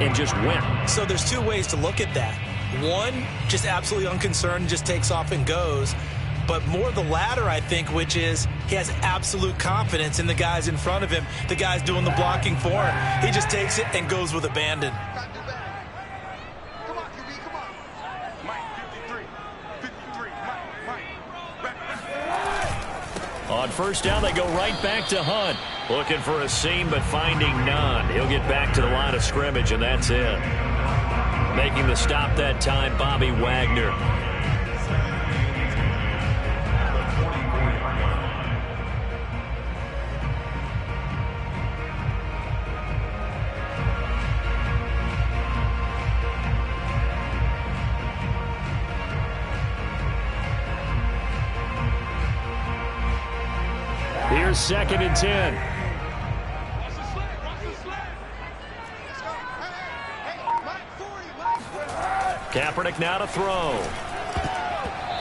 and just went. So there's two ways to look at that. One, just absolutely unconcerned, just takes off and goes. But more the latter, I think, which is he has absolute confidence in the guys in front of him, the guys doing the blocking for him. He just takes it and goes with abandon. On first down, they go right back to Hunt. Looking for a seam, but finding none. He'll get back to the line of scrimmage, and that's it. Making the stop that time, Bobby Wagner. Here's 2nd and 10. Kaepernick now to throw.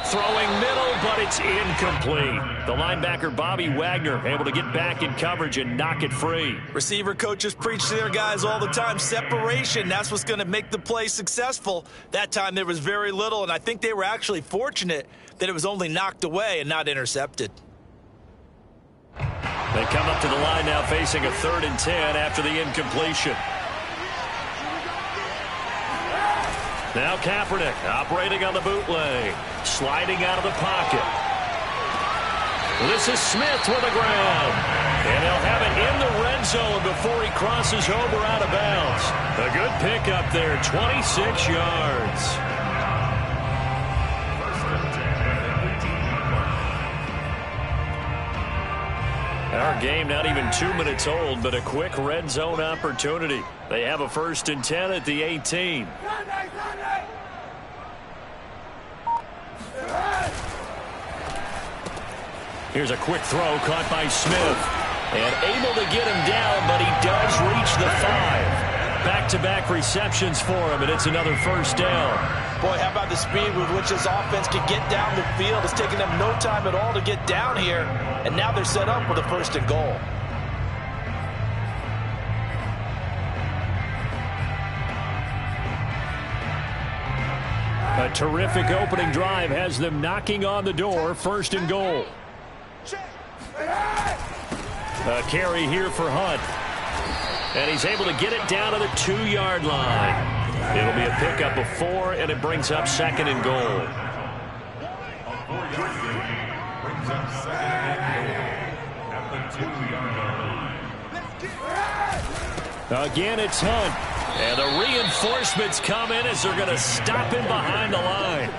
Throwing middle, but it's incomplete. The linebacker, Bobby Wagner, able to get back in coverage and knock it free. Receiver coaches preach to their guys all the time. Separation, that's what's going to make the play successful. That time there was very little, and I think they were actually fortunate that it was only knocked away and not intercepted. They come up to the line now facing a 3rd and 10 after the incompletion. Now Kaepernick operating on the bootleg. Sliding out of the pocket. This is Smith with the ground. And they'll have it in the red zone before he crosses over out of bounds. A good pickup there, 26 yards. Our game not even 2 minutes old, but a quick red zone opportunity. They have a 1st and 10 at the 18. Here's a quick throw caught by Smith. And able to get him down, but he does reach the 5. Back-to-back receptions for him, and it's another 1st down. Boy, how about the speed with which this offense can get down the field? It's taken them no time at all to get down here, and now they're set up with a 1st and goal. A terrific opening drive has them knocking on the door, 1st and goal. A carry here for Hunt. And he's able to get it down to the 2-yard line. It'll be a pickup of 4, and it brings up 2nd and goal. Again, it's Hunt. And the reinforcements come in as they're going to stop him behind the line.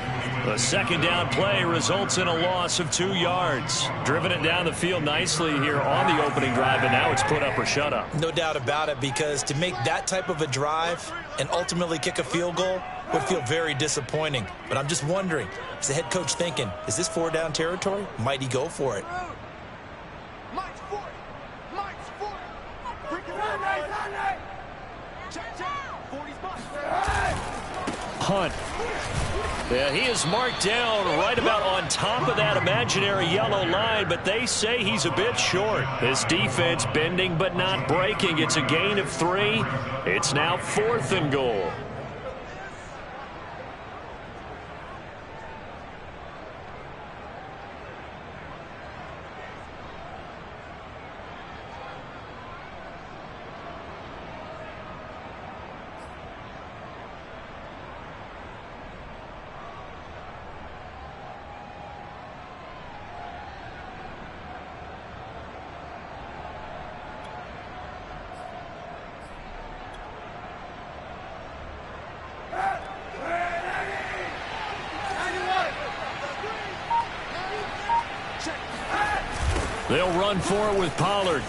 The 2nd down play results in a loss of 2 yards. Driven it down the field nicely here on the opening drive, and now it's put up or shut up. No doubt about it, because to make that type of a drive and ultimately kick a field goal would feel very disappointing. But I'm just wondering, is the head coach thinking, is this 4-down territory? Might he go for it? Hunt. Yeah, he is marked down right about on top of that imaginary yellow line, but they say he's a bit short. This defense bending but not breaking. It's a gain of 3. It's now 4th and goal. They'll run for it with Pollard.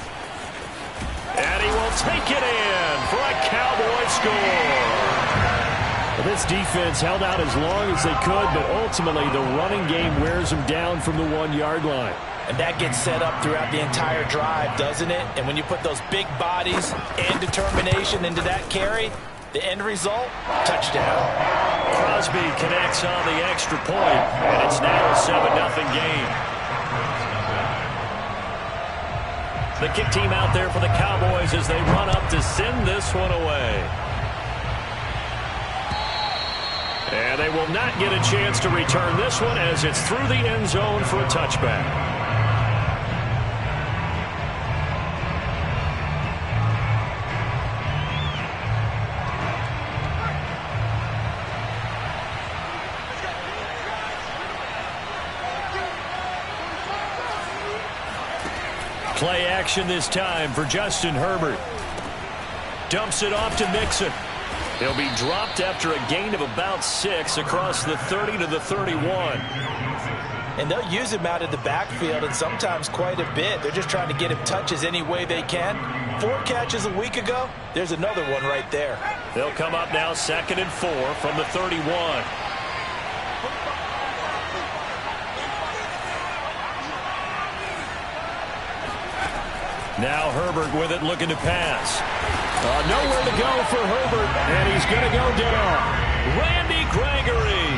And he will take it in for a Cowboy score. Well, this defense held out as long as they could, but ultimately the running game wears them down from the 1-yard line. And that gets set up throughout the entire drive, doesn't it? And when you put those big bodies and determination into that carry, the end result, touchdown. Crosby connects on the extra point, and it's now a 7-0 game. The kick team out there for the Cowboys as they run up to send this one away. And they will not get a chance to return this one as it's through the end zone for a touchback. Play action this time for Justin Herbert. Dumps it off to Mixon. He'll be dropped after a gain of about 6 across the 30 to the 31. And they'll use him out of the backfield, and sometimes quite a bit. They're just trying to get him touches any way they can. 4 catches a week ago. There's another one right there. They'll come up now 2nd and 4 from the 31. Now Herbert with it, looking to pass. Nowhere to go for Herbert, and he's going to go down. Randy Gregory.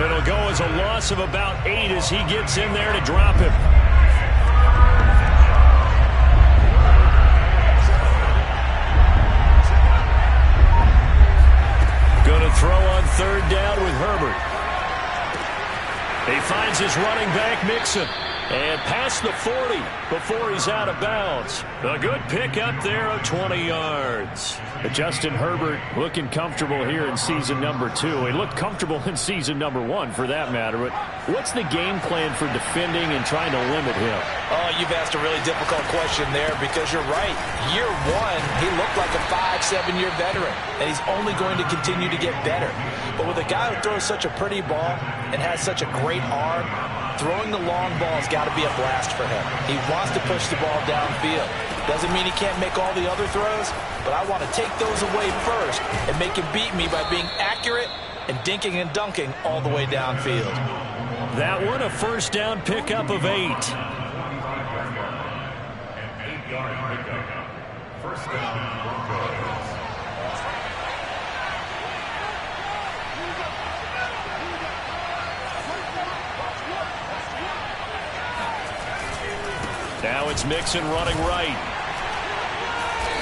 It'll go as a loss of about 8 as he gets in there to drop him. Going to throw on 3rd down with Herbert. He finds his running back, Mixon. And past the 40 before he's out of bounds. A good pick up there of 20 yards. Justin Herbert looking comfortable here in season number 2. He looked comfortable in season number 1 for that matter. But what's the game plan for defending and trying to limit him? Oh, you've asked a really difficult question there because you're right. Year 1, he looked like a 5-7-year veteran. And he's only going to continue to get better. But with a guy who throws such a pretty ball and has such a great arm, throwing the long ball has got to be a blast for him. He wants to push the ball downfield. Doesn't mean he can't make all the other throws, but I want to take those away first and make him beat me by being accurate and dinking and dunking all the way downfield. That one, a first down pickup of 8. First down. Now it's Mixon running right.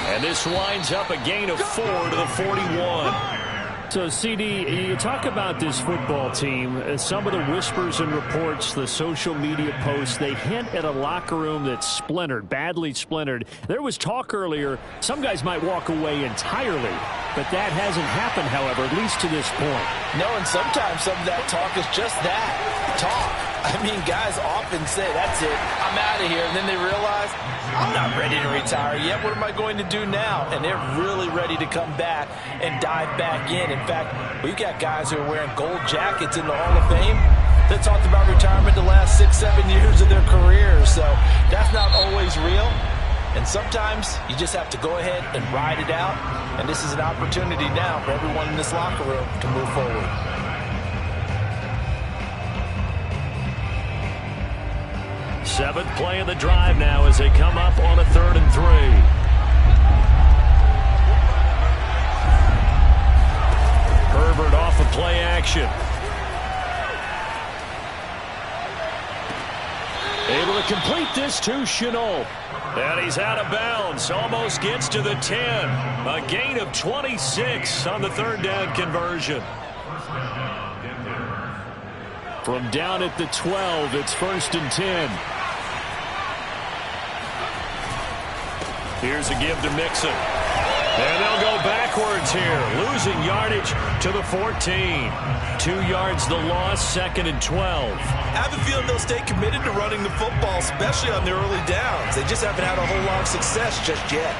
And this winds up a gain of 4 to the 41. So, CD, you talk about this football team. Some of the whispers and reports, the social media posts, they hint at a locker room that's splintered, badly splintered. There was talk earlier, some guys might walk away entirely. But that hasn't happened, however, at least to this point. No, and sometimes some of that talk is just that, talk. I mean, guys often say, that's it, I'm out of here. And then they realize, I'm not ready to retire yet. What am I going to do now? And they're really ready to come back and dive back in. In fact, we've got guys who are wearing gold jackets in the Hall of Fame that talked about retirement the last 6-7 years of their careers. So that's not always real. And sometimes you just have to go ahead and ride it out. And this is an opportunity now for everyone in this locker room to move forward. Seventh play of the drive now as they come up on a 3rd and 3. Herbert off of play action. Able to complete this to Shenault. And he's out of bounds. Almost gets to the 10. A gain of 26 on the 3rd down conversion. From down at the 12, it's 1st and 10. Here's a give to Mixon. And they'll go backwards here, losing yardage to the 14. 2 yards the loss, 2nd and 12. I have a feeling they'll stay committed to running the football, especially on their early downs. They just haven't had a whole lot of success just yet.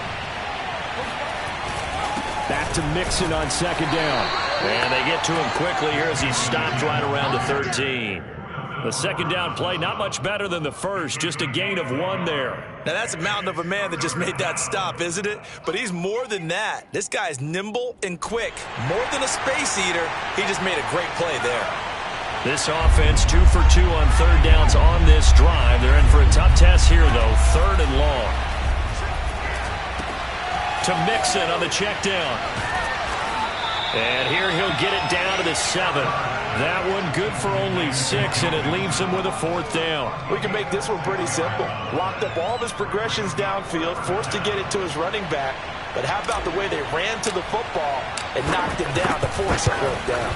Back to Mixon on 2nd down. And they get to him quickly here as he's stopped right around the 13. The 2nd down play, not much better than the first, just a gain of 1 there. Now, that's a mountain of a man that just made that stop, isn't it? But he's more than that. This guy's nimble and quick. More than a space eater, he just made a great play there. This offense 2 for 2 on 3rd downs on this drive. They're in for a tough test here, though. 3rd and long. To Mixon on the check down. And here he'll get it down to the 7. That one good for only 6, and it leaves him with a 4th down. We can make this one pretty simple. Locked up all of his progressions downfield, forced to get it to his running back. But how about the way they ran to the football and knocked him down to force a 4th down?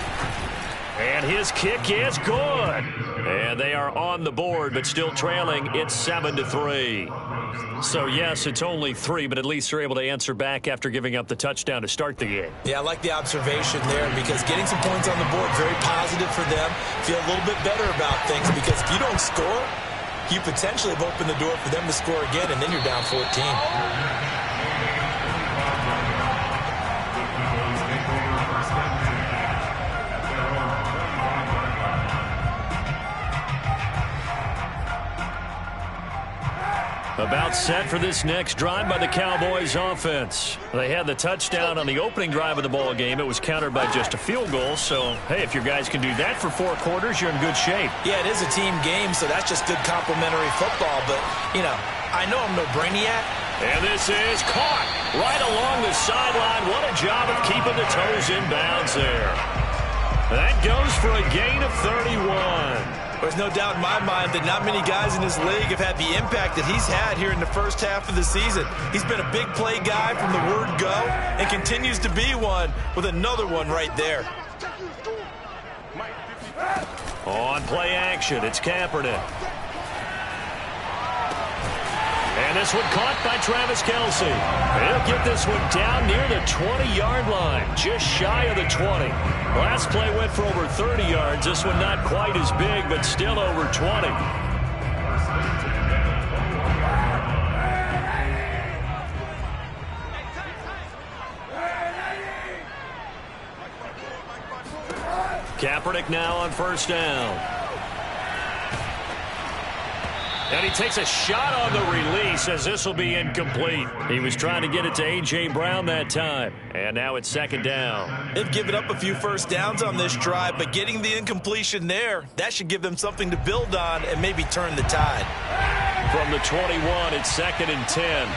And his kick is good. And they are on the board, but still trailing. It's 7-3. So, yes, it's only 3, but at least they're able to answer back after giving up the touchdown to start the game. Yeah, I like the observation there because getting some points on the board, very positive for them. Feel a little bit better about things because if you don't score, you potentially have opened the door for them to score again, and then you're down 14. About set for this next drive by the Cowboys offense. They had the touchdown on the opening drive of the ball game. It was countered by just a field goal. So, hey, if your guys can do that for 4 quarters, you're in good shape. Yeah, it is a team game, so that's just good complimentary football. But, you know, I know I'm no brainiac. And this is caught right along the sideline. What a job of keeping the toes in bounds there. That goes for a gain of 31. There's no doubt in my mind that not many guys in this league have had the impact that he's had here in the first half of the season. He's been a big play guy from the word go and continues to be one with another one right there. On play action, it's Kaepernick. And this one caught by Travis Kelce. He'll get this one down near the 20-yard line, just shy of the 20. Last play went for over 30 yards. This one not quite as big, but still over 20. Kaepernick now on first down. And he takes a shot on the release as this will be incomplete. He was trying to get it to A.J. Brown that time. And now it's second down. They've given up a few first downs on this drive, but getting the incompletion there, that should give them something to build on and maybe turn the tide. From the 21, it's 2nd and 10.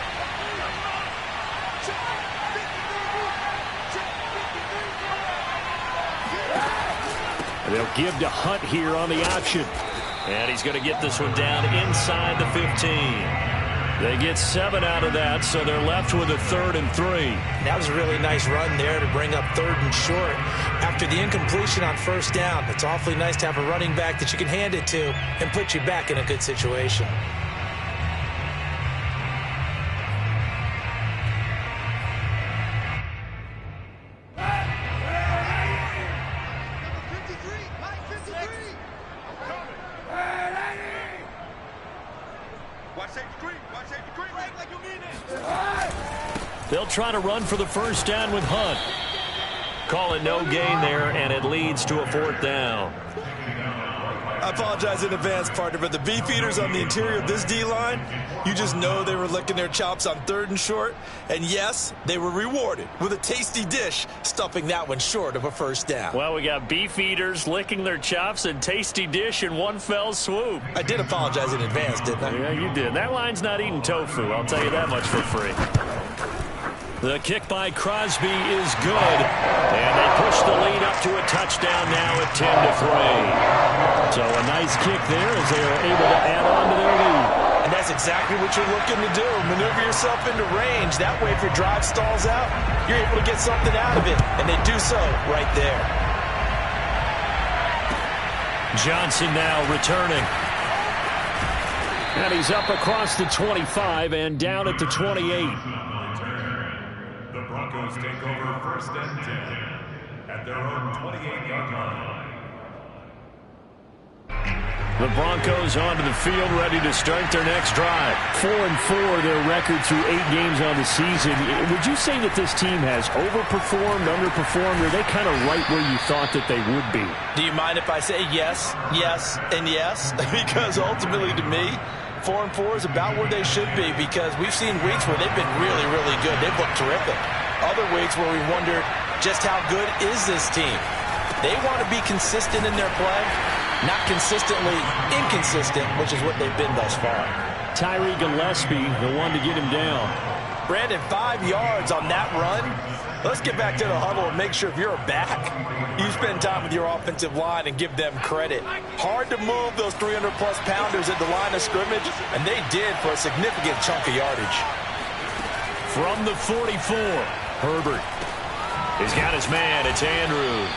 And they'll give to Hunt here on the option. And he's going to get this one down inside the 15. They get 7 out of that, so they're left with a 3rd and 3. That was a really nice run there to bring up 3rd and short. After the incompletion on first down, it's awfully nice to have a running back that you can hand it to and put you back in a good situation. They'll try to run for the first down with Hunt. Call it no gain there, and it leads to a 4th down. I apologize in advance, partner, but the beefeaters on the interior of this D-line, you just know they were licking their chops on 3rd and short. And, yes, they were rewarded with a tasty dish, stuffing that one short of a first down. Well, we got beefeaters licking their chops and tasty dish in one fell swoop. I did apologize in advance, didn't I? Yeah, you did. That line's not eating tofu, I'll tell you that much for free. The kick by Crosby is good, and they push the lead up to a touchdown now at 10-3. So a nice kick there as they are able to add on to their lead. And that's exactly what you're looking to do. Maneuver yourself into range. That way, if your drive stalls out, you're able to get something out of it, and they do so right there. Johnson now returning. And he's up across the 25 and down at the 28. Broncos take over 1st and 10 at their own 28-yard line. The Broncos onto the field, ready to start their next drive. 4-4, their record through 8 games on the season. Would you say that this team has overperformed, underperformed, or are they kind of right where you thought that they would be? Do you mind if I say yes, yes, and yes? Because ultimately, to me, 4-4 is about where they should be because we've seen weeks where they've been really, really good. They've looked terrific. Other weeks where we wondered just how good is this team. They want to be consistent in their play, not consistently inconsistent, which is what they've been thus far. Tyree Gillespie, the one to get him down. Brandon, 5 yards on that run. Let's get back to the huddle and make sure if you're back, you spend time with your offensive line and give them credit. Hard to move those 300-plus pounders at the line of scrimmage, and they did for a significant chunk of yardage. From the 44, Herbert. He's got his man. It's Andrews.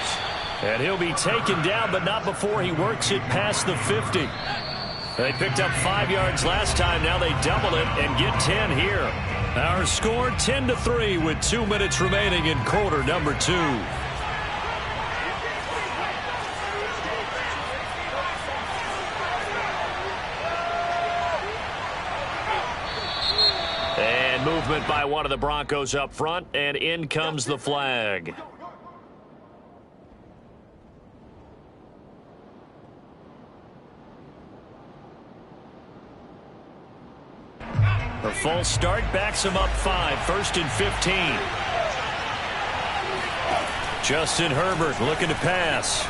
And he'll be taken down, but not before he works it past the 50. They picked up 5 yards last time. Now they double it and get 10 here. Our score 10-3 with 2 minutes remaining in quarter number 2. And movement by one of the Broncos up front, and in comes the flag. A false start backs him up 5, 1st and 15. Justin Herbert looking to pass.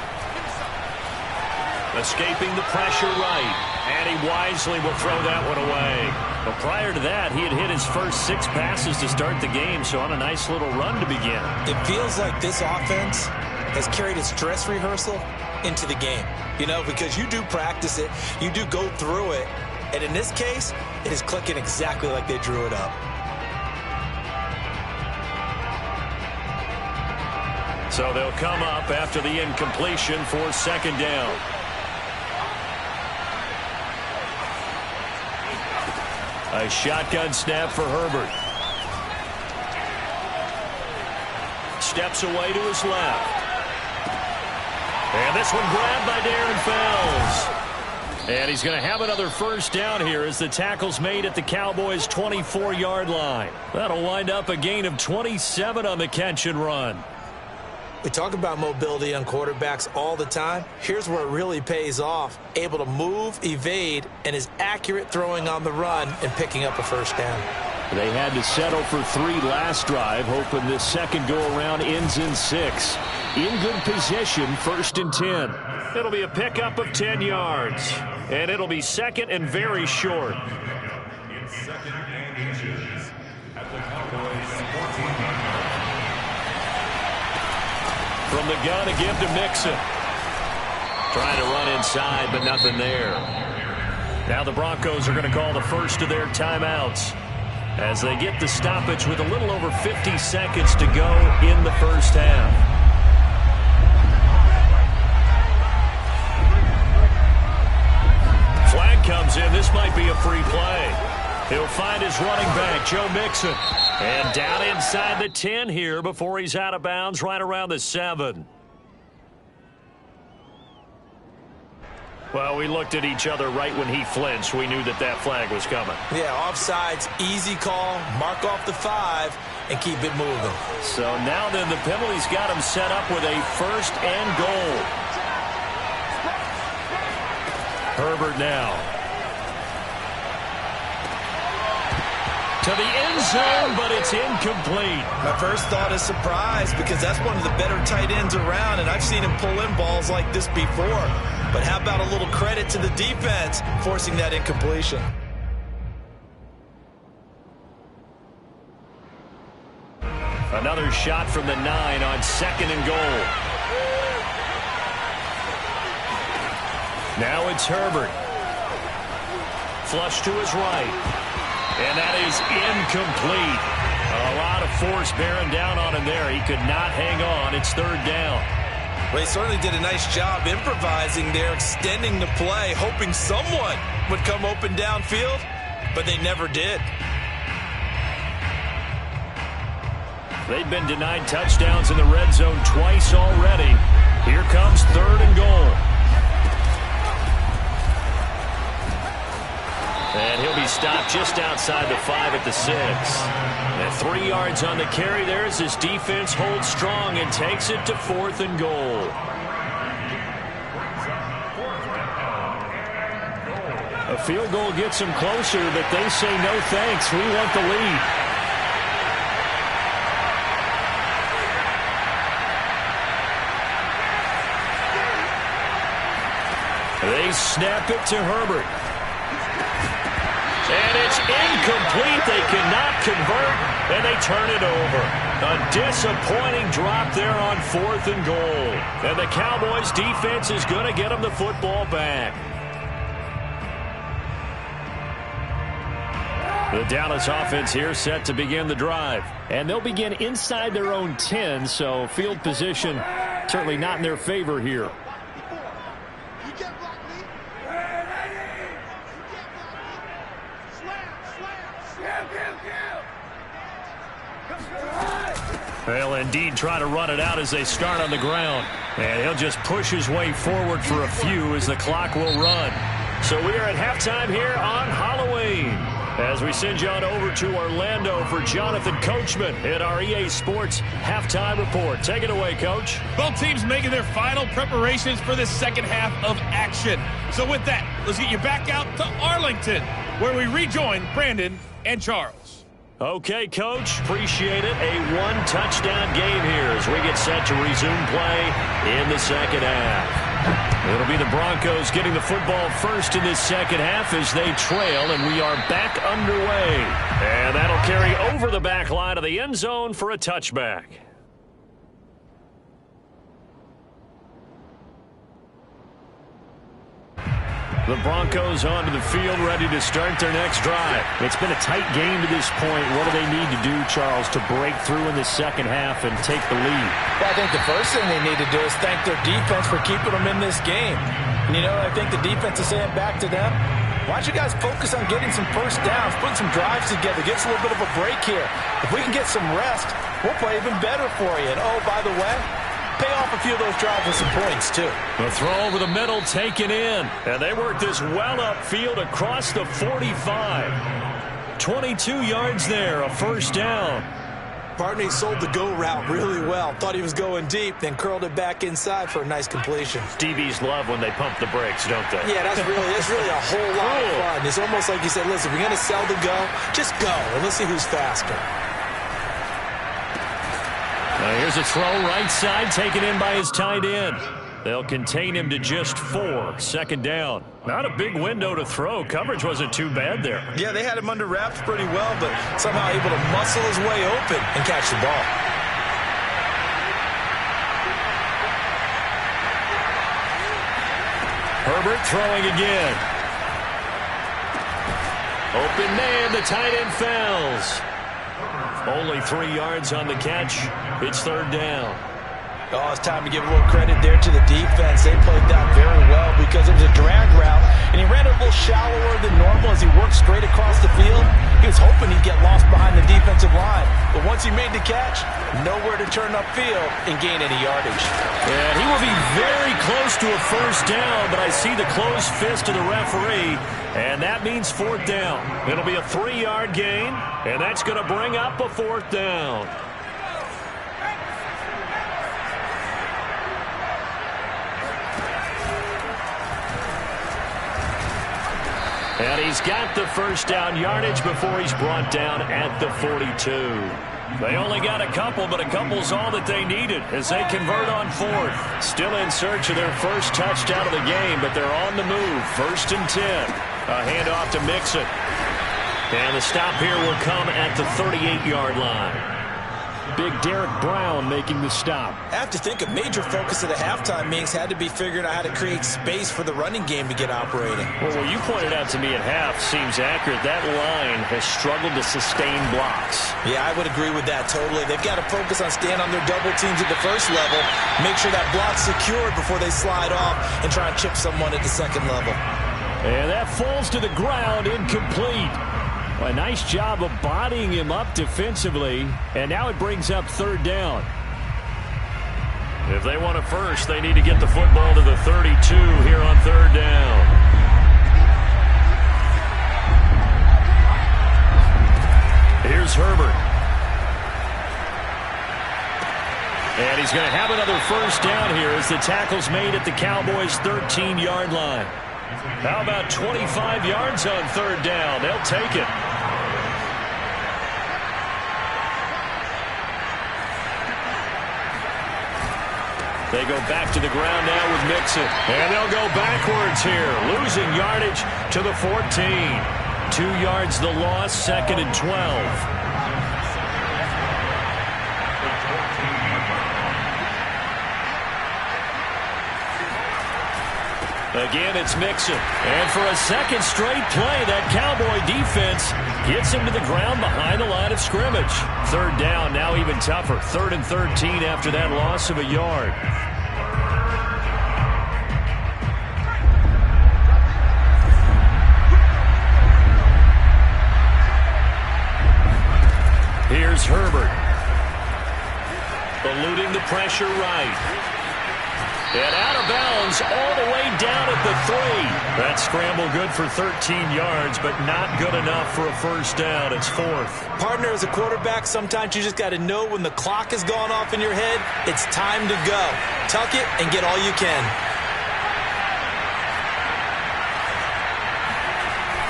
Escaping the pressure right. And he wisely will throw that one away. But prior to that, he had hit his first 6 passes to start the game, so on a nice little run to begin. It feels like this offense has carried its dress rehearsal into the game. You know, because you do practice it, you do go through it, and in this case, it is clicking exactly like they drew it up. So they'll come up after the incompletion for 2nd down. A shotgun snap for Herbert. Steps away to his left. And this one grabbed by Darren Fells. And he's going to have another 1st down here as the tackle's made at the Cowboys' 24-yard line. That'll wind up a gain of 27 on the catch and run. We talk about mobility on quarterbacks all the time. Here's where it really pays off. Able to move, evade, and is accurate throwing on the run and picking up a 1st down. They had to settle for 3 last drive, hoping this second go-around ends in 6. In good position, 1st and 10. It'll be a pickup of 10 yards. And it'll be 2nd and very short. In 2nd and inches at the Cowboys' 14-yard line. From the gun, a give to Mixon. Trying to run inside, but nothing there. Now the Broncos are going to call the first of their timeouts as they get the stoppage with a little over 50 seconds to go in the 1st half. Flag comes in. This might be a free play. He'll find his running back, Joe Mixon. And down inside the 10 here before he's out of bounds right around the 7. Well, we looked at each other right when he flinched. We knew that that flag was coming. Yeah, offsides, easy call, mark off the 5, and keep it moving. So now then the penalty's got him set up with a 1st and goal. Herbert now. To the end zone, but it's incomplete. My first thought is surprise because that's one of the better tight ends around, and I've seen him pull in balls like this before. But how about a little credit to the defense forcing that incompletion? Another shot from the 9 on 2nd and goal. Now it's Herbert. Flush to his right. And that is incomplete. A lot of force bearing down on him there. He could not hang on. It's 3rd down. Well, he certainly did a nice job improvising there, extending the play, hoping someone would come open downfield, but they never did. They've been denied touchdowns in the red zone twice already. Here comes 3rd and goal. And he'll be stopped just outside the 5 at the 6. And 3 yards on the carry there as his defense holds strong and takes it to 4th and goal. A field goal gets them closer, but they say no thanks. We want the lead. They snap it to Herbert. And it's incomplete. They cannot convert, and they turn it over. A disappointing drop there on 4th and goal. And the Cowboys' defense is going to get them the football back. The Dallas offense here set to begin the drive. And they'll begin inside their own 10, so field position certainly not in their favor here. They'll indeed try to run it out as they start on the ground. And he'll just push his way forward for a few as the clock will run. So we are at halftime here on Halloween, as we send you on over to Orlando for Jonathan Coachman at our EA Sports Halftime Report. Take it away, Coach. Both teams making their final preparations for the second half of action. So with that, let's get you back out to Arlington, where we rejoin Brandon and Charles. Okay, Coach, appreciate it. A one-touchdown game here as we get set to resume play in the second half. It'll be the Broncos getting the football first in this second half as they trail, and we are back underway. And that'll carry over the back line of the end zone for a touchback. The Broncos onto the field, ready to start their next drive. It's been a tight game to this point. What do they need to do, Charles, to break through in the second half and take the lead? Well, I think the first thing they need to do is thank their defense for keeping them in this game. And, you know, I think the defense is saying back to them, why don't you guys focus on getting some first downs, putting some drives together, get us a little bit of a break here. If we can get some rest, we'll play even better for you. And, oh, by the way, pay off a few of those drives with some points, too. The throw over the middle taken in. And they work this well upfield across the 45. 22 yards there, a first down. Partner, he sold the go route really well. Thought he was going deep, then curled it back inside for a nice completion. DBs love when they pump the brakes, don't they? Yeah, that's really a whole lot of fun. It's almost like you said, listen, if we're going to sell the go, just go, and let's see who's faster. Here's a throw right side taken in by his tight end. They'll contain him to just 4. Second down. Not a big window to throw. Coverage wasn't too bad there. Yeah, they had him under wraps pretty well, but somehow able to muscle his way open and catch the ball. Herbert throwing again. Open man, the tight end fouls. Only 3 yards on the catch. It's third down. Oh, it's time to give a little credit there to the defense. They played that very well because it was a drag route, and he ran it a little shallower than normal as he worked straight across the field. He was hoping he'd get lost behind the defensive line, but once he made the catch, nowhere to turn upfield and gain any yardage. And he will be very close to a first down, but I see the closed fist of the referee, and that means fourth down. It'll be a 3-yard gain, and that's going to bring up a fourth down. And he's got the first down yardage before he's brought down at the 42. They only got a couple, but a couple's all that they needed as they convert on fourth. Still in search of their first touchdown of the game, but they're on the move. First and 10. A handoff to Mixon. And the stop here will come at the 38-yard line. Big Derek Brown making the stop. I have to think a major focus of the halftime meetings had to be figuring out how to create space for the running game to get operating. Well, what you pointed out to me at half seems accurate. That line has struggled to sustain blocks. Yeah, I would agree with that totally. They've got to focus on staying on their double teams at the first level, make sure that block's secured before they slide off and try and chip someone at the second level. And that falls to the ground, incomplete. A nice job of bodying him up defensively, and now it brings up third down. If they want it first, they need to get the football to the 32 here on third down. Here's Herbert. And he's going to have another first down here as the tackle's made at the Cowboys' 13-yard line. How about 25 yards on third down? They'll take it. They go back to the ground now with Mixon. And they'll go backwards here, losing yardage to the 14. 2 yards the loss, second and 12. Again, it's Mixon. And for a second straight play, that Cowboy defense gets him to the ground behind the line of scrimmage. Third down, now even tougher. 3rd and 13 after that loss of a yard. Here's Herbert. Eluding the pressure right. And out of bounds all the way down at the 3. That scramble good for 13 yards, but not good enough for a first down. It's 4th. Partner, as a quarterback, sometimes you just got to know when the clock has gone off in your head, it's time to go. Tuck it and get all you can.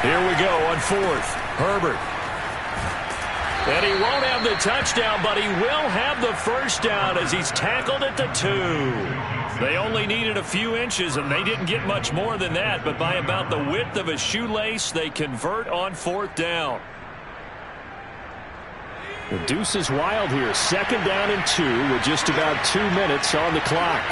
Here we go on 4th. Herbert. And he won't have the touchdown, but he will have the first down as he's tackled at the 2. They only needed a few inches, and they didn't get much more than that, but by about the width of a shoelace, they convert on 4th down. The deuce is wild here. 2nd down and 2 with just about 2 minutes on the clock.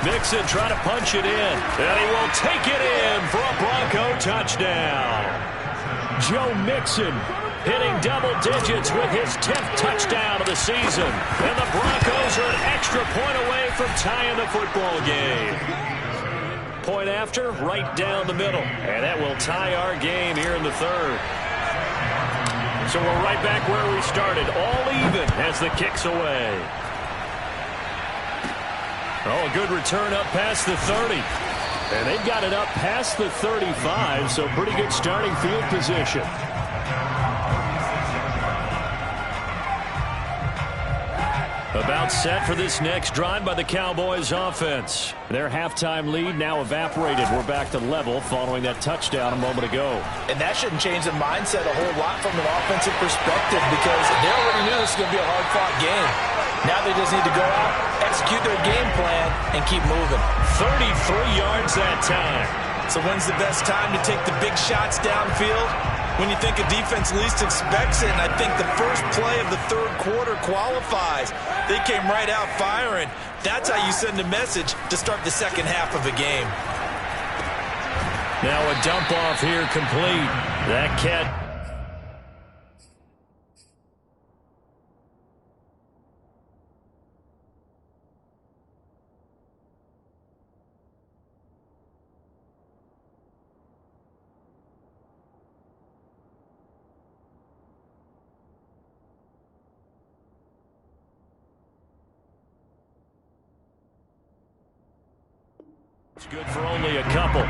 Mixon trying to punch it in, and he will take it in for a Bronco touchdown. Joe Mixon hitting double digits with his 10th touchdown of the season. And the Broncos are an extra point away from tying the football game. Point after, right down the middle. And that will tie our game here in the 3rd. So we're right back where we started, all even as the kick's away. Oh, a good return up past the 30. And they've got it up past the 35, so pretty good starting field position. About set for this next drive by the Cowboys offense. Their halftime lead now evaporated. We're back to level following that touchdown a moment ago. And that shouldn't change the mindset a whole lot from an offensive perspective because they already knew this was going to be a hard-fought game. Now they just need to go out, execute their game plan, and keep moving. 33 yards that time. So when's the best time to take the big shots downfield? When you think a defense least expects it, and I think the first play of the 3rd quarter qualifies. They came right out firing. That's how you send a message to start the second half of a game. Now a dump off here complete. That catch. It's good for only a couple.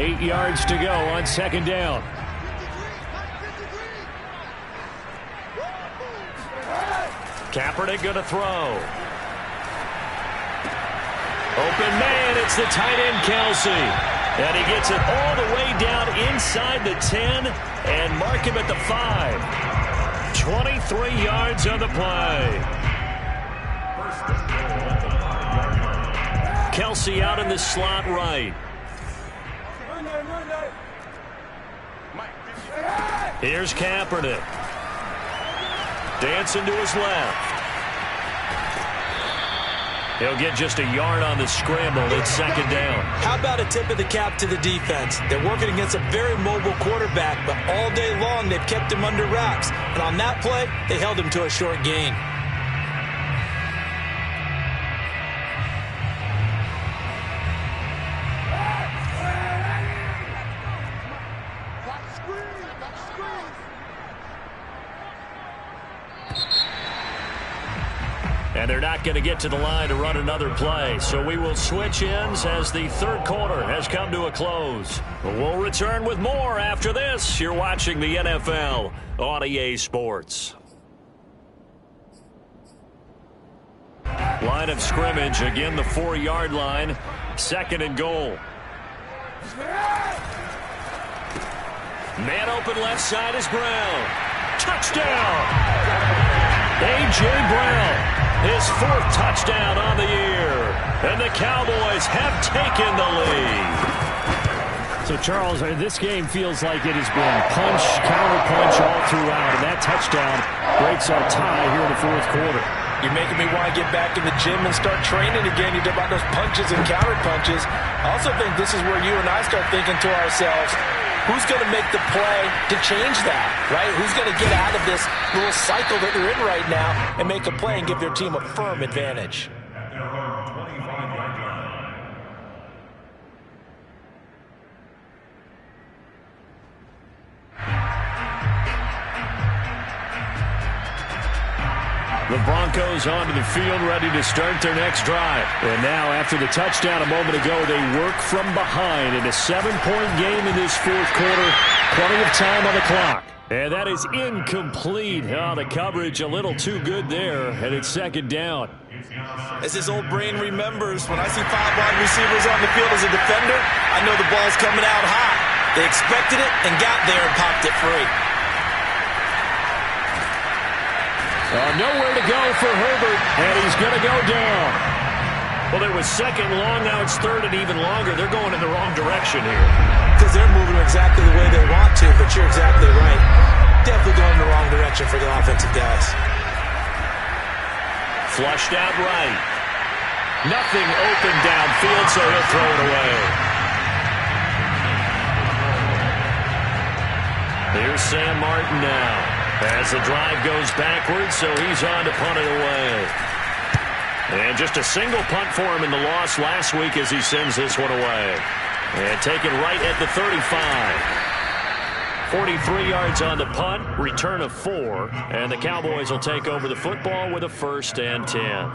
Eight yards to go on 2nd down. Kaepernick going to throw. Open man, it's the tight end Kelsey. And he gets it all the way down inside the 10 and mark him at the 5. 23 yards on the play. Kelsey out in the slot right. Here's Kaepernick. Dancing to his left. He'll get just a yard on the scramble. It's 2nd down. How about a tip of the cap to the defense? They're working against a very mobile quarterback, but all day long they've kept him under wraps. And on that play, they held him to a short gain. And they're not going to get to the line to run another play. So we will switch ends as the 3rd quarter has come to a close. We'll return with more after this. You're watching the NFL on EA Sports. Line of scrimmage, again the 4-yard line. 2nd and goal. Man open left side is Brown. Touchdown! A.J. Brown. His 4th touchdown on the year. And the Cowboys have taken the lead. So, Charles, this game feels like it has been punch, counter punch all throughout. And that touchdown breaks our tie here in the 4th quarter. You're making me want to get back in the gym and start training again. You talk about those punches and counter punches. I also think this is where you and I start thinking to ourselves, who's going to make the play to change that, right? Who's going to get out of this little cycle that they're in right now and make a play and give their team a firm advantage? The Broncos onto the field, ready to start their next drive. And now, after the touchdown a moment ago, they work from behind in a 7-point game in this fourth quarter. Plenty of time on the clock. And that is incomplete. Oh, the coverage a little too good there, and it's second down. As his old brain remembers, when I see 5 wide receivers on the field as a defender, I know the ball's coming out high. They expected it and got there and popped it free. Nowhere to go for Herbert, and he's going to go down. Well, it was second long, now it's third and even longer. They're going in the wrong direction here. Because they're moving exactly the way they want to, but you're exactly right. Definitely going in the wrong direction for the offensive guys. Flushed out right. Nothing open downfield, so he'll throw it away. Here's Sam Martin now. As the drive goes backwards, so he's on to punt it away. And just a single punt for him in the loss last week as he sends this one away. And taken right at the 35. 43 yards on the punt, return of 4. And the Cowboys will take over the football with a 1st and 10.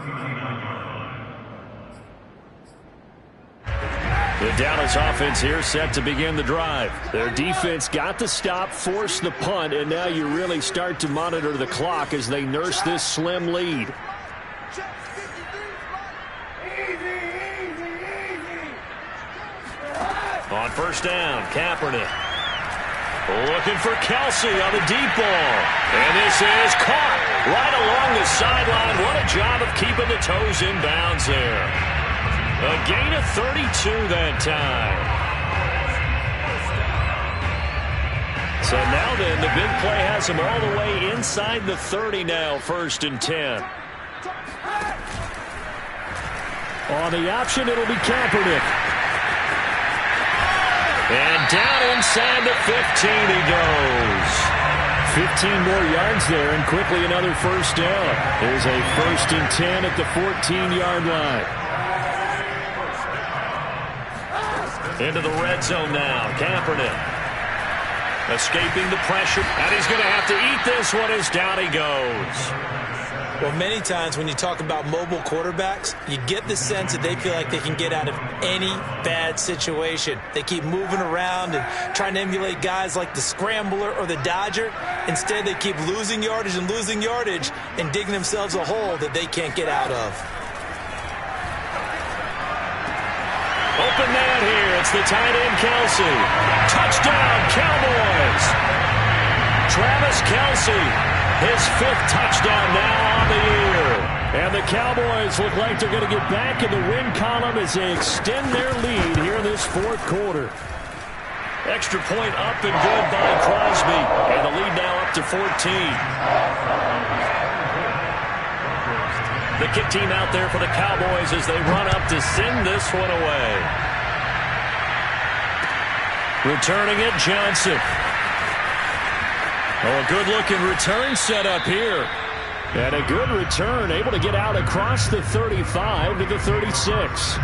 The Dallas offense here set to begin the drive. Their defense got the stop, forced the punt, and now you really start to monitor the clock as they nurse this slim lead. On first down, Kaepernick. Looking for Kelsey on the deep ball. And this is caught right along the sideline. What a job of keeping the toes in bounds there. A gain of 32 that time. So now then, the big play has him all the way inside the 30 now, 1st and 10. On the option, it'll be Kaepernick. And down inside the 15 he goes. 15 more yards there, and quickly another first down. There's a 1st and 10 at the 14-yard line. Into the red zone now. Kaepernick escaping the pressure, and he's going to have to eat this one as down he goes. Well, many times when you talk about mobile quarterbacks, you get the sense that they feel like they can get out of any bad situation. They keep moving around and trying to emulate guys like the Scrambler or the Dodger. Instead, they keep losing yardage and digging themselves a hole that they can't get out of. Open man here. It's the tight end, Kelsey. Touchdown, Cowboys. Travis Kelsey, his 5th touchdown now on the year. And the Cowboys look like they're going to get back in the win column as they extend their lead here in this 4th quarter. Extra point up and good by Crosby. And the lead now up to 14. The kick team out there for the Cowboys as they run up to send this one away. Returning it, Johnson. Oh, a good-looking return set up here. And a good return, able to get out across the 35 to the 36.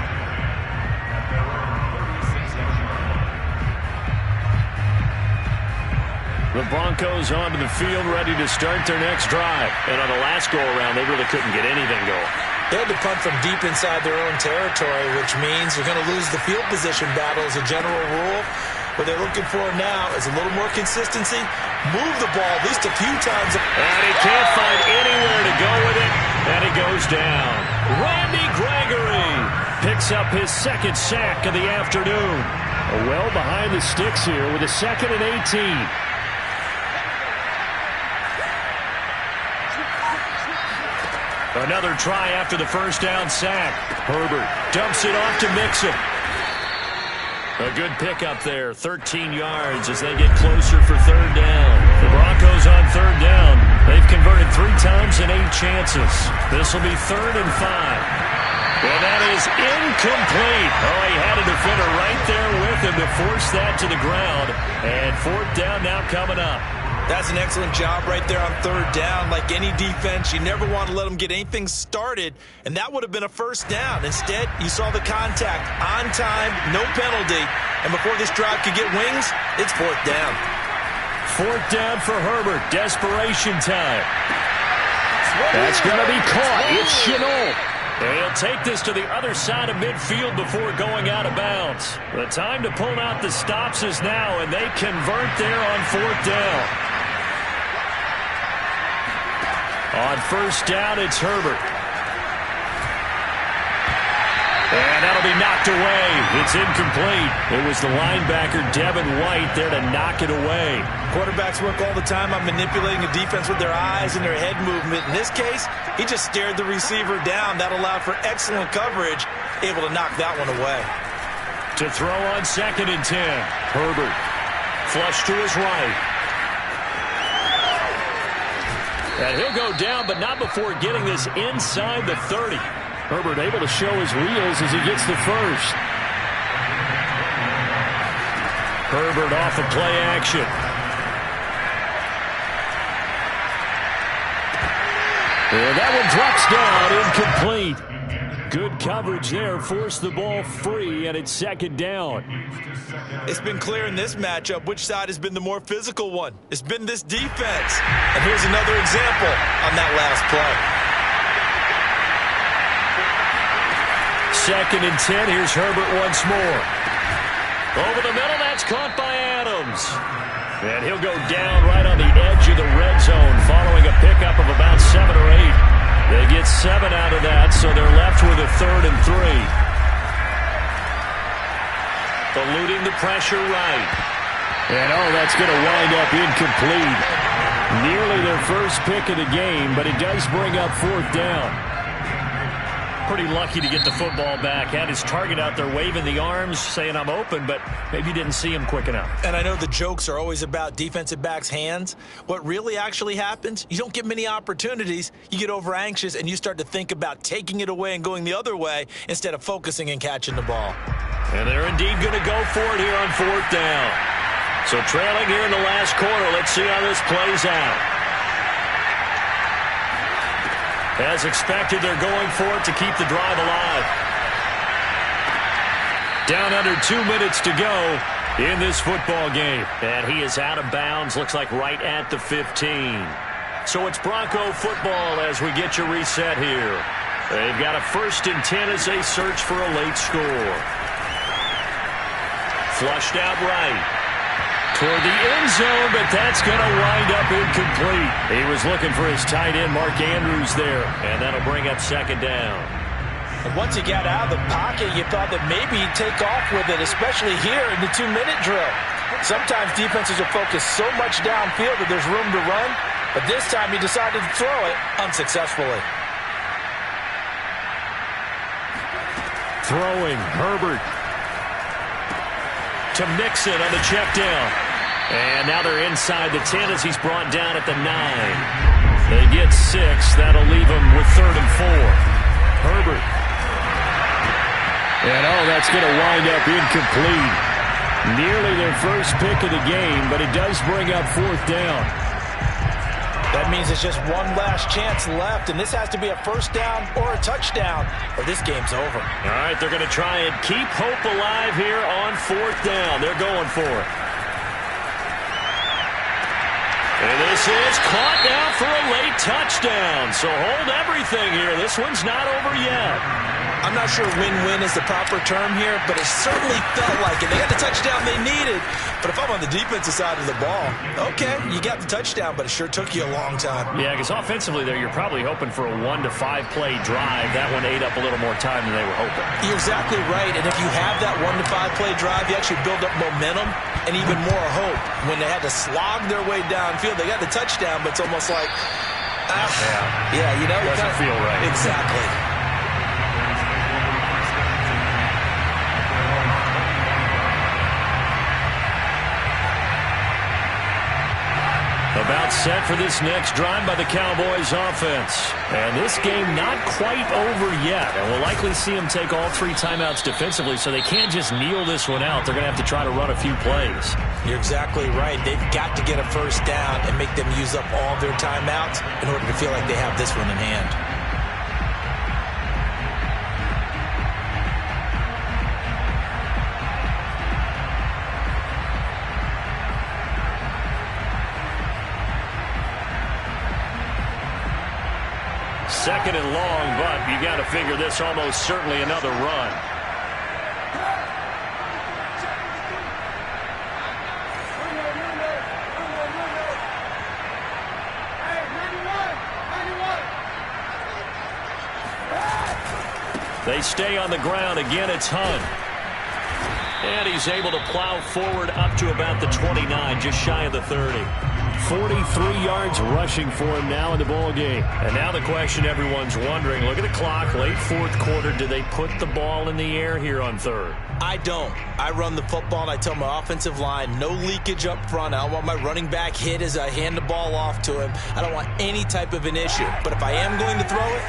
The Broncos onto the field, ready to start their next drive. And on the last go-around, they really couldn't get anything going. They had to punt from deep inside their own territory, which means you're going to lose the field position battle as a general rule. What they're looking for now is a little more consistency. Move the ball at least a few times. And he can't find anywhere to go with it. And he goes down. Randy Gregory picks up his 2nd sack of the afternoon. Well behind the sticks here with a 2nd and 18. Another try after the first down sack. Herbert dumps it off to Mixon. A good pickup there, 13 yards as they get closer for third down. The Broncos on third down. They've converted 3 times in 8 chances. This will be 3rd and 5. And that is incomplete. Oh, he had a defender right there with him to force that to the ground. And 4th down now coming up. That's an excellent job right there on third down. Like any defense, you never want to let them get anything started, and that would have been a first down. Instead, you saw the contact on time, no penalty, and before this drive could get wings, it's 4th down. 4th down for Herbert. Desperation time. That's going to be caught. It's Chenault. And he'll take this to the other side of midfield before going out of bounds. The time to pull out the stops is now, and they convert there on 4th down. On 1st down, it's Herbert. And that'll be knocked away. It's incomplete. It was the linebacker, Devin White, there to knock it away. Quarterbacks work all the time on manipulating a defense with their eyes and their head movement. In this case, he just stared the receiver down. That allowed for excellent coverage, able to knock that one away. To throw on 2nd and 10. Herbert. Flush to his right. And he'll go down, but not before getting this inside the 30. Herbert able to show his wheels as he gets the first. Herbert off of play action. And that one drops down, incomplete. Good coverage there, forced the ball free, and it's 2nd down. It's been clear in this matchup which side has been the more physical one. It's been this defense. And here's another example on that last play. 2nd and 10. Here's Herbert once more. Over the middle, that's caught by Adams. And he'll go down right on the edge of the red zone following a pickup of about 7 or 8. They get 7 out of that, so they're left with a 3rd and 3. Eluding the pressure right. And, oh, that's going to wind up incomplete. Nearly their first pick of the game, but it does bring up 4th down. Pretty lucky to get the football back. Had his target out there waving the arms, saying I'm open, but maybe didn't see him quick enough. And I know the jokes are always about defensive backs' hands. What really actually happens, you don't get many opportunities. You get over anxious, and you start to think about taking it away and going the other way instead of focusing and catching the ball. And they're indeed going to go for it here on 4th down. So trailing here in the last quarter, let's see how this plays out. As expected, they're going for it to keep the drive alive. Down under 2 minutes to go in this football game. And he is out of bounds, looks like right at the 15. So it's Bronco football as we get you reset here. They've got a 1st and 10 as they search for a late score. Flushed out right. Toward the end zone, but that's going to wind up incomplete. He was looking for his tight end, Mark Andrews, there, and that'll bring up 2nd down. And once he got out of the pocket, you thought that maybe he'd take off with it, especially here in the 2-minute drill. Sometimes defenses are focused so much downfield that there's room to run, but this time he decided to throw it unsuccessfully. Throwing, Herbert to Mixon on the check down. And now they're inside the 10 as he's brought down at the 9. They get 6. That'll leave them with 3rd and 4. Herbert. And, oh, that's going to wind up incomplete. Nearly their first pick of the game, but it does bring up 4th down. That means it's just one last chance left, and this has to be a 1st down or a touchdown, or this game's over. All right, they're going to try and keep hope alive here on 4th down. They're going for it. And this is caught now for a late touchdown. So hold everything here. This one's not over yet. I'm not sure win-win is the proper term here, but it certainly felt like it. They got the touchdown they needed, but if I'm on the defensive side of the ball, okay, you got the touchdown, but it sure took you a long time. Yeah, because offensively there, you're probably hoping for a 1 to 5 play drive. That one ate up a little more time than they were hoping. You're exactly right, and if you have that 1 to 5 play drive, you actually build up momentum and even more hope. When they had to slog their way downfield, they got the touchdown, but it's almost like, yeah, you know, doesn't feel right. Exactly. set for this next drive by the Cowboys offense. And this game not quite over yet. And we'll likely see them take all 3 timeouts defensively, so they can't just kneel this one out. They're going to have to try to run a few plays. You're exactly right. They've got to get a first down and make them use up all their timeouts in order to feel like they have this one in hand. Second and long, but you got to figure this almost certainly another run. They stay on the ground. Again, it's Hunt. And he's able to plow forward up to about the 29, just shy of the 30. 43 yards rushing for him now in the ball game. And now the question everyone's wondering, look at the clock, late fourth quarter, do they put the ball in the air here on third? I don't. I run the football and I tell my offensive line, no leakage up front. I don't want my running back hit as I hand the ball off to him. I don't want any type of an issue. But if I am going to throw it,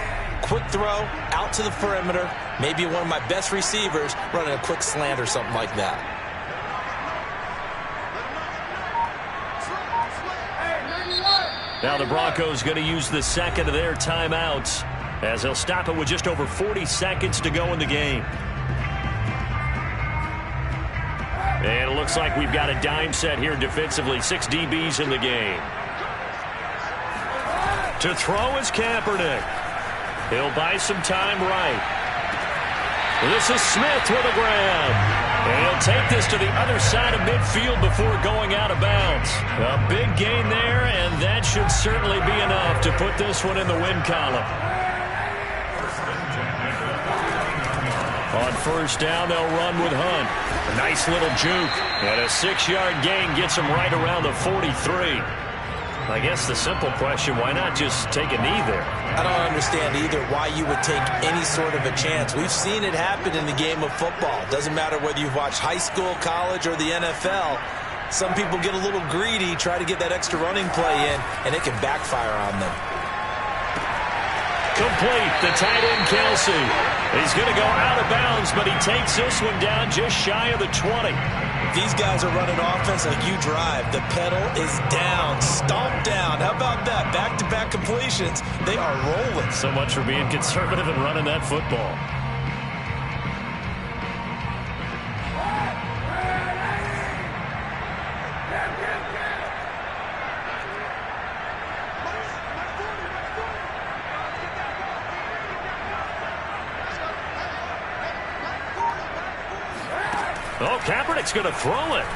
quick throw, out to the perimeter, maybe one of my best receivers running a quick slant or something like that. Now the Broncos going to use the second of their timeouts as they'll stop it with just over 40 seconds to go in the game. And it looks like we've got a dime set here defensively. 6 DBs in the game. To throw is Kaepernick. He'll buy some time right. This is Smith with a grab. And he'll take this to the other side of midfield before going out of bounds. A big gain there, and that should certainly be enough to put this one in the win column. On first down, they'll run with Hunt. A nice little juke. And a 6-yard gain gets him right around the 43. I guess the simple question, why not just take a knee there? I don't understand either why you would take any sort of a chance. We've seen it happen in the game of football. Doesn't matter whether you've watched high school, college, or the NFL. Some people get a little greedy, try to get that extra running play in, and it can backfire on them. Complete, the tight end Kelsey. He's going to go out of bounds, but he takes this one down just shy of the 20. These guys are running offense like you drive. The pedal is down, stomp down. How about that? Back-to-back completions. They are rolling. So much for being conservative and running that football. Oh, Kaepernick's going to throw it.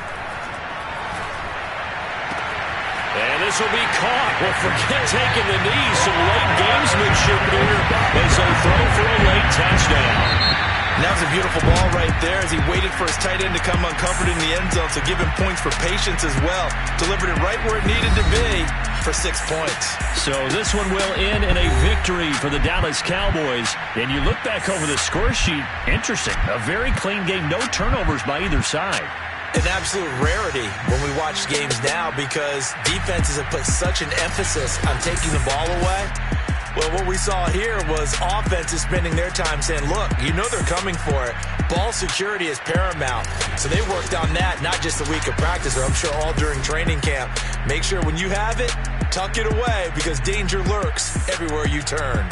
And this will be caught. Well, forget taking the knee. Some late gamesmanship here as they throw for a late touchdown. And that was a beautiful ball right there as he waited for his tight end to come uncovered in the end zone, so give him points for patience as well. Delivered it right where it needed to be for 6 points. So this one will end in a victory for the Dallas Cowboys. And you look back over the score sheet, interesting. A very clean game, no turnovers by either side. An absolute rarity when we watch games now because defenses have put such an emphasis on taking the ball away. Well, what we saw here was offenses spending their time saying, look, you know they're coming for it. Ball security is paramount. So they worked on that not just a week of practice, but I'm sure all during training camp. Make sure when you have it, tuck it away because danger lurks everywhere you turn.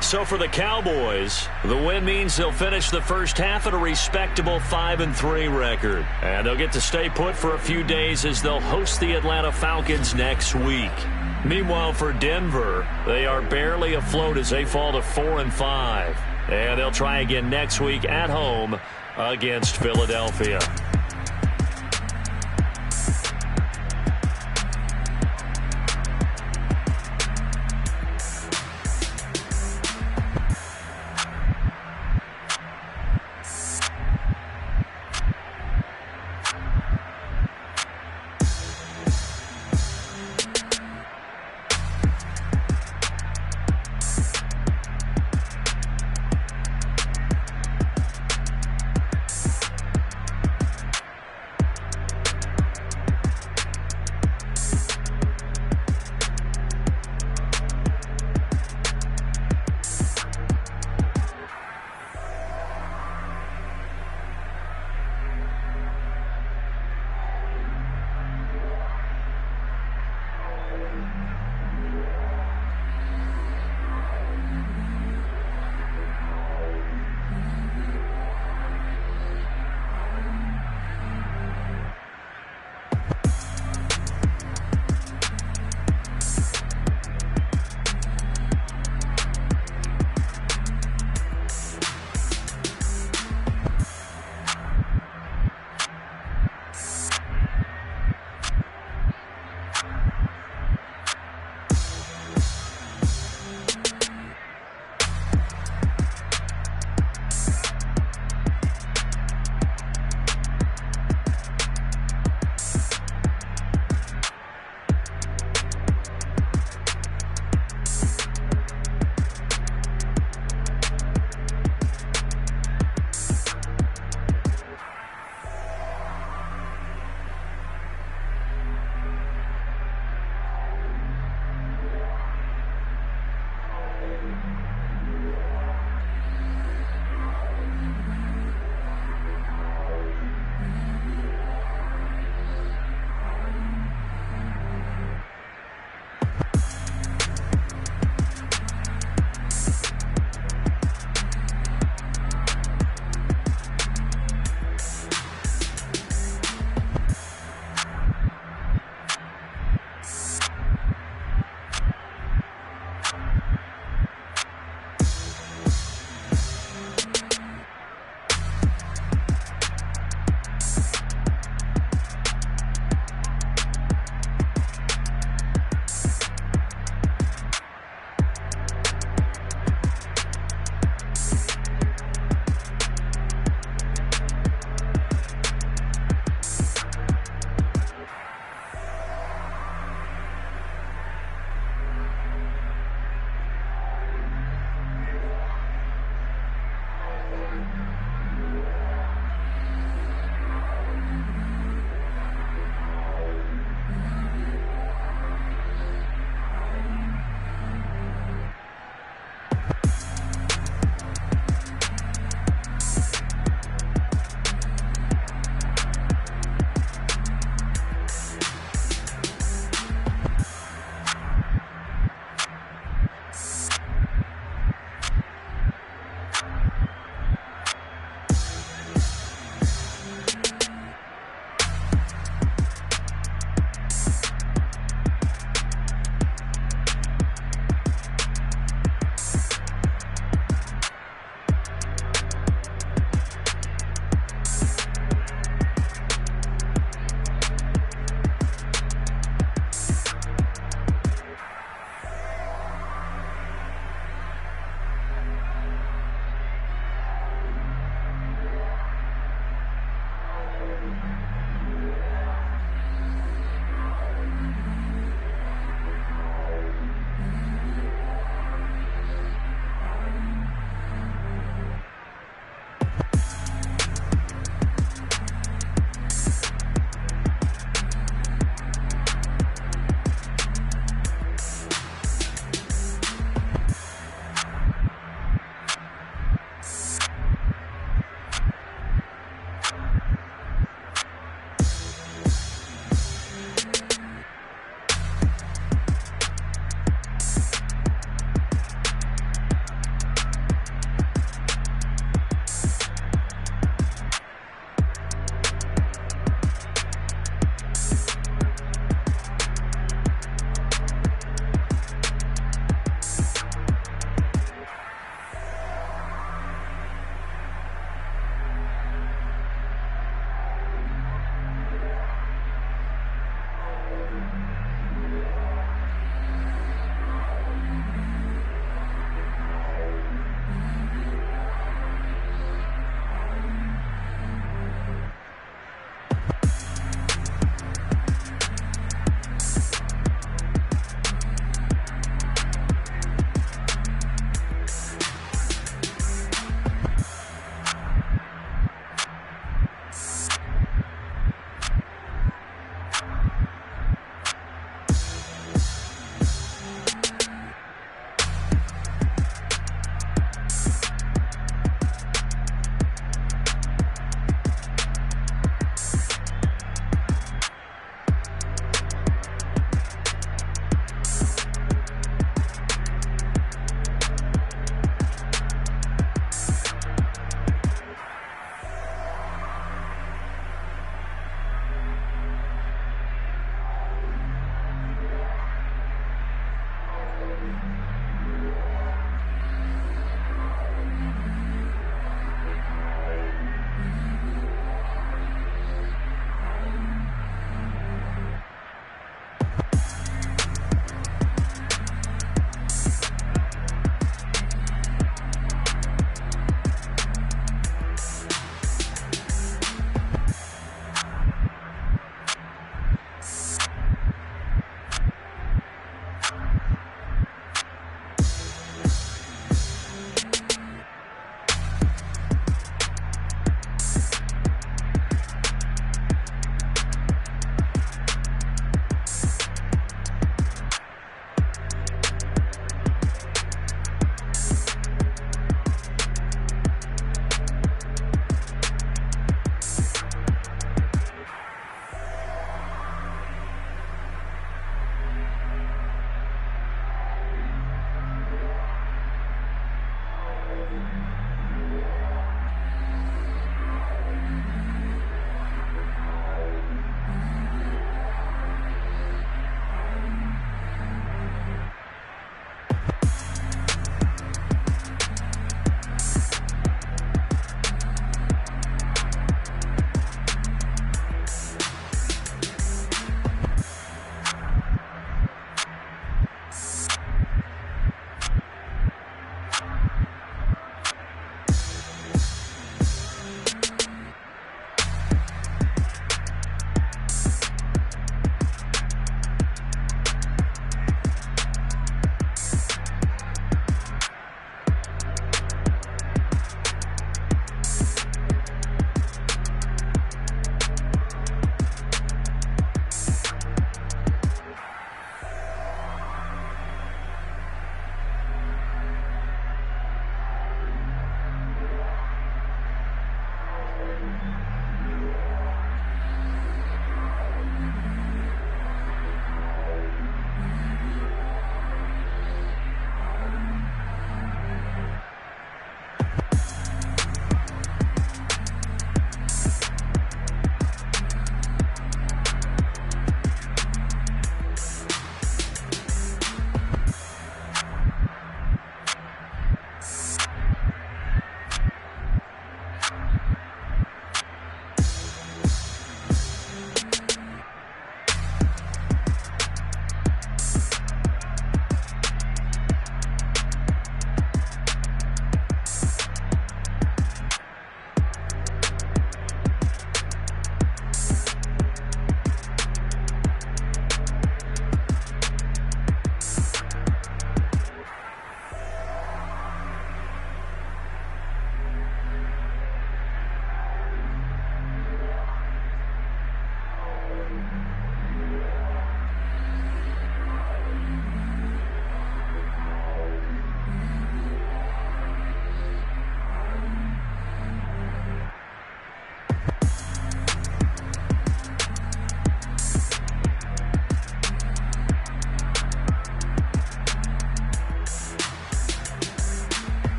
So for the Cowboys, the win means they'll finish the first half at a respectable 5-3 record. And they'll get to stay put for a few days as they'll host the Atlanta Falcons next week. Meanwhile, for Denver, they are barely afloat as they fall to 4-5. And they'll try again next week at home against Philadelphia.